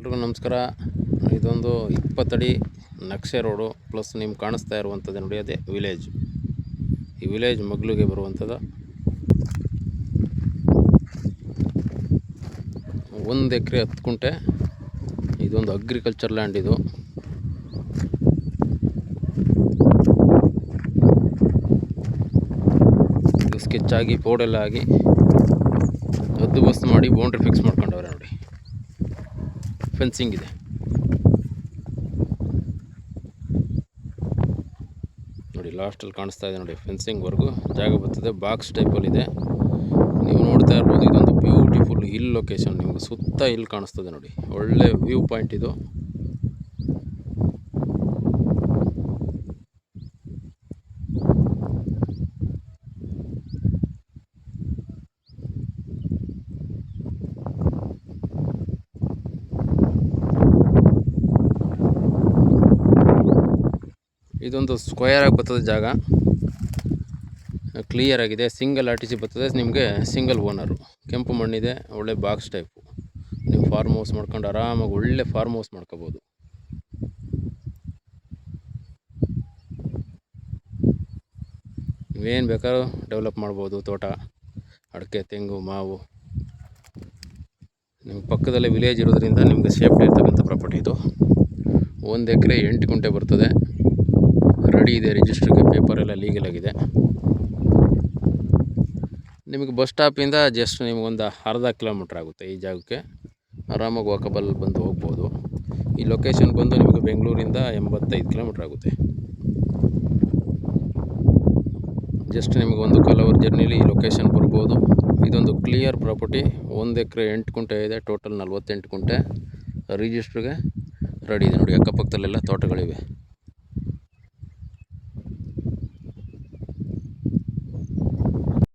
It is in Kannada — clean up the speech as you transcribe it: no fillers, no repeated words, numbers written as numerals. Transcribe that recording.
ಎಲ್ರಿಗೂ ನಮಸ್ಕಾರ. ಇದೊಂದು 20 ಅಡಿ ನಕ್ಷೆ ರೋಡು ಪ್ಲಸ್ ನಿಮ್ಗೆ ಕಾಣಿಸ್ತಾ ಇರುವಂಥದ್ದು ನೋಡಿ, ಅದೇ ವಿಲೇಜ್. ಈ ವಿಲೇಜ್ ಮಗ್ಲಿಗೆ ಬರುವಂಥದ್ದು 1 ಎಕರೆ 10 ಗುಂಟೆ. ಇದೊಂದು ಅಗ್ರಿಕಲ್ಚರ್ ಲ್ಯಾಂಡ್. ಇದು ಸ್ಕೆಚ್ ಆಗಿ ಬೋರ್ಡೆಲ್ಲ ಆಗಿ ಹದ್ದು ಬಸ್ತು ಮಾಡಿ ಬೌಂಡ್ರಿ ಫಿಕ್ಸ್ ಮಾಡ್ಕೊಂಡವ್ರೆ ನೋಡಿ. ಫೆನ್ಸಿಂಗ್ ಇದೆ ನೋಡಿ, ಲಾಸ್ಟಲ್ಲಿ ಕಾಣಿಸ್ತಾ ಇದೆ ನೋಡಿ. ಫೆನ್ಸಿಂಗ್ವರೆಗೂ ಜಾಗ ಬರ್ತದೆ, ಬಾಕ್ಸ್ ಟೈಪಲ್ಲಿದೆ. ನೀವು ನೋಡ್ತಾ ಇರ್ಬೋದು, ಇದೊಂದು ಬ್ಯೂಟಿಫುಲ್ ಹಿಲ್ ಲೊಕೇಶನ್. ನಿಮ್ಗೆ ಸುತ್ತ ಹಿಲ್ ಕಾಣಿಸ್ತದೆ ನೋಡಿ, ಒಳ್ಳೆ ವ್ಯೂ ಪಾಯಿಂಟ್ ಇದು. ಇದೊಂದು ಸ್ಕ್ವೇರ್ ಆಗಿ ಬರ್ತದೆ ಜಾಗ, ಕ್ಲಿಯರ್ ಆಗಿದೆ. ಸಿಂಗಲ್ RTC ಬರ್ತದೆ ನಿಮಗೆ, ಸಿಂಗಲ್ ಓನರು. ಕೆಂಪು ಮಣ್ಣಿದೆ, ಒಳ್ಳೆ ಬಾಕ್ಸ್ ಟೈಪು. ನೀವು ಫಾರ್ಮ್ ಹೌಸ್ ಮಾಡ್ಕೊಂಡು ಆರಾಮಾಗಿ ಒಳ್ಳೆ ಫಾರ್ಮ್ ಹೌಸ್ ಮಾಡ್ಕೋಬೋದು. ನೀವೇನು ಬೇಕಾದ್ರೂ ಡೆವಲಪ್ ಮಾಡ್ಬೋದು. ತೋಟ, ಅಡಿಕೆ, ತೆಂಗು, ಮಾವು. ನಿಮ್ಮ ಪಕ್ಕದಲ್ಲೇ ವಿಲೇಜ್ ಇರೋದ್ರಿಂದ ನಿಮಗೆ ಸೇಫ್ಟಿ ಇರ್ತಕ್ಕಂಥ ಪ್ರಾಪರ್ಟಿ ಇದು. 1 ಎಕರೆ 8 ಗುಂಟೆ ಬರ್ತದೆ. ರೆಡಿ ಇದೆ, ರಿಜಿಸ್ಟ್ರಿಗೆ ಪೇಪರ್ ಎಲ್ಲ ಲೀಗಲ್ ಆಗಿದೆ. ನಿಮಗೆ ಬಸ್ ಸ್ಟಾಪಿಂದ ಜಸ್ಟ್ ನಿಮಗೊಂದು ಅರ್ಧ ಕಿಲೋಮೀಟ್ರ್ ಆಗುತ್ತೆ ಈ ಜಾಗಕ್ಕೆ. ಆರಾಮಾಗಿ ವಾಕಬಲ್ ಬಂದು ಹೋಗ್ಬೋದು. ಈ ಲೊಕೇಶನ್ ಬಂದು ನಿಮಗೆ ಬೆಂಗಳೂರಿಂದ 85 ಕಿಲೋಮೀಟ್ರ್ ಆಗುತ್ತೆ. ಜಸ್ಟ್ ನಿಮಗೆ 1 ಕಾಲ್ ಅವರ್ ಜರ್ನಿಲಿ ಈ ಲೊಕೇಶನ್ ಬರ್ಬೋದು. ಇದೊಂದು ಕ್ಲಿಯರ್ ಪ್ರಾಪರ್ಟಿ. 1 ಎಕರೆ 8 ಗುಂಟೆ ಇದೆ, ಟೋಟಲ್ 48 ಗುಂಟೆ. ರಿಜಿಸ್ಟ್ರಿಗೆ ರೆಡಿ ಇದೆ ನೋಡಿ. ಅಕ್ಕಪಕ್ಕದಲ್ಲೆಲ್ಲ ತೋಟಗಳಿವೆ.